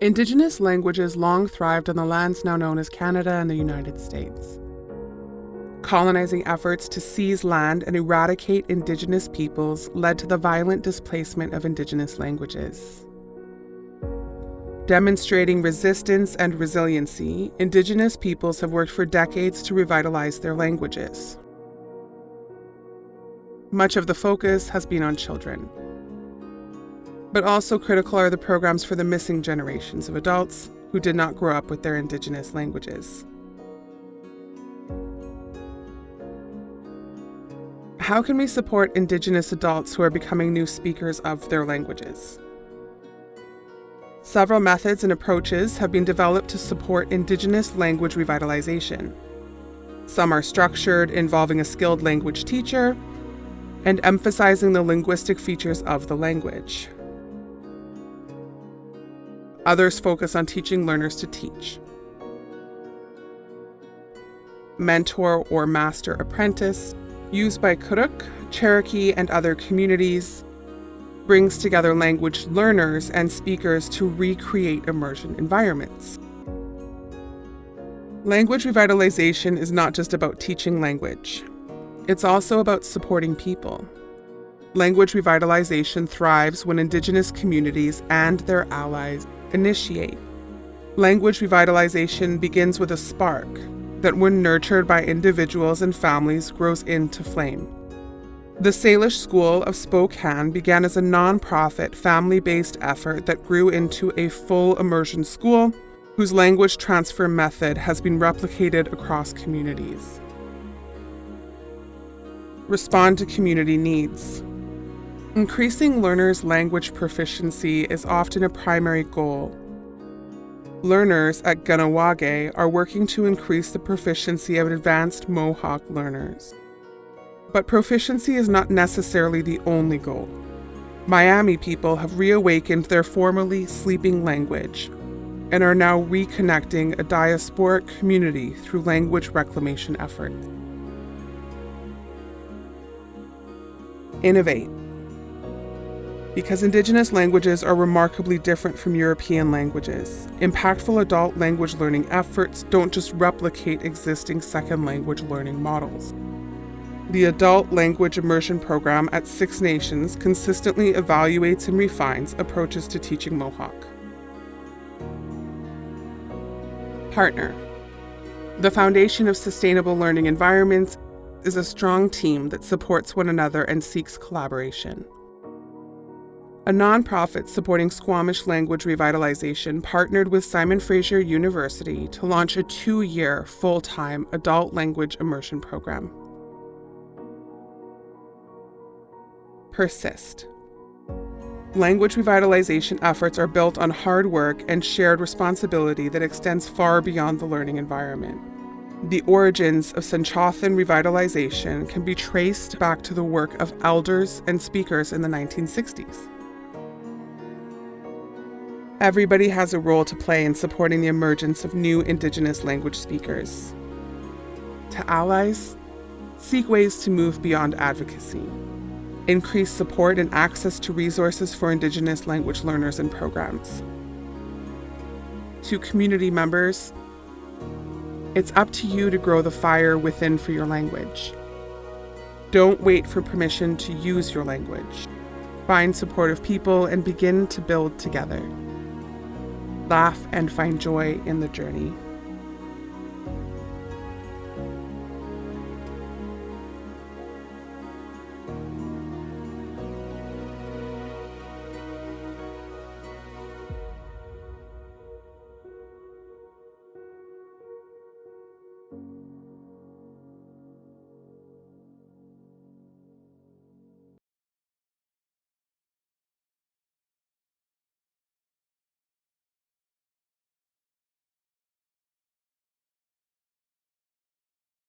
Indigenous languages long thrived on the lands now known as Canada and the United States. Colonizing efforts to seize land and eradicate Indigenous peoples led to the violent displacement of Indigenous languages. Demonstrating resistance and resiliency, Indigenous peoples have worked for decades to revitalize their languages. Much of the focus has been on children. But also critical are the programs for the missing generations of adults who did not grow up with their Indigenous languages. How can we support Indigenous adults who are becoming new speakers of their languages? Several methods and approaches have been developed to support Indigenous language revitalization. Some are structured, involving a skilled language teacher, and emphasizing the linguistic features of the language. Others focus on teaching learners to teach. Mentor or master apprentice, used by Kuruk, Cherokee, and other communities, brings together language learners and speakers to recreate immersion environments. Language revitalization is not just about teaching language. It's also about supporting people. Language revitalization thrives when Indigenous communities and their allies initiate. Language revitalization begins with a spark that, when nurtured by individuals and families, grows into flame. The Salish School of Spokane began as a non-profit, family-based effort that grew into a full immersion school whose language transfer method has been replicated across communities. Respond to community needs. Increasing learners' language proficiency is often a primary goal. Learners at Ganawage are working to increase the proficiency of advanced Mohawk learners. But proficiency is not necessarily the only goal. Miami people have reawakened their formerly sleeping language and are now reconnecting a diasporic community through language reclamation efforts. Innovate. Because Indigenous languages are remarkably different from European languages, impactful adult language learning efforts don't just replicate existing second language learning models. The Adult Language Immersion Program at Six Nations consistently evaluates and refines approaches to teaching Mohawk. Partner. The foundation of sustainable learning environments is a strong team that supports one another and seeks collaboration. A nonprofit supporting Squamish language revitalization partnered with Simon Fraser University to launch a 2-year full-time adult language immersion program. Persist. Language revitalization efforts are built on hard work and shared responsibility that extends far beyond the learning environment. The origins of Senchothan revitalization can be traced back to the work of elders and speakers in the 1960s. Everybody has a role to play in supporting the emergence of new Indigenous language speakers. To allies, seek ways to move beyond advocacy. Increase support and access to resources for Indigenous language learners and programs. To community members, it's up to you to grow the fire within for your language. Don't wait for permission to use your language. Find supportive people and begin to build together. Laugh and find joy in the journey.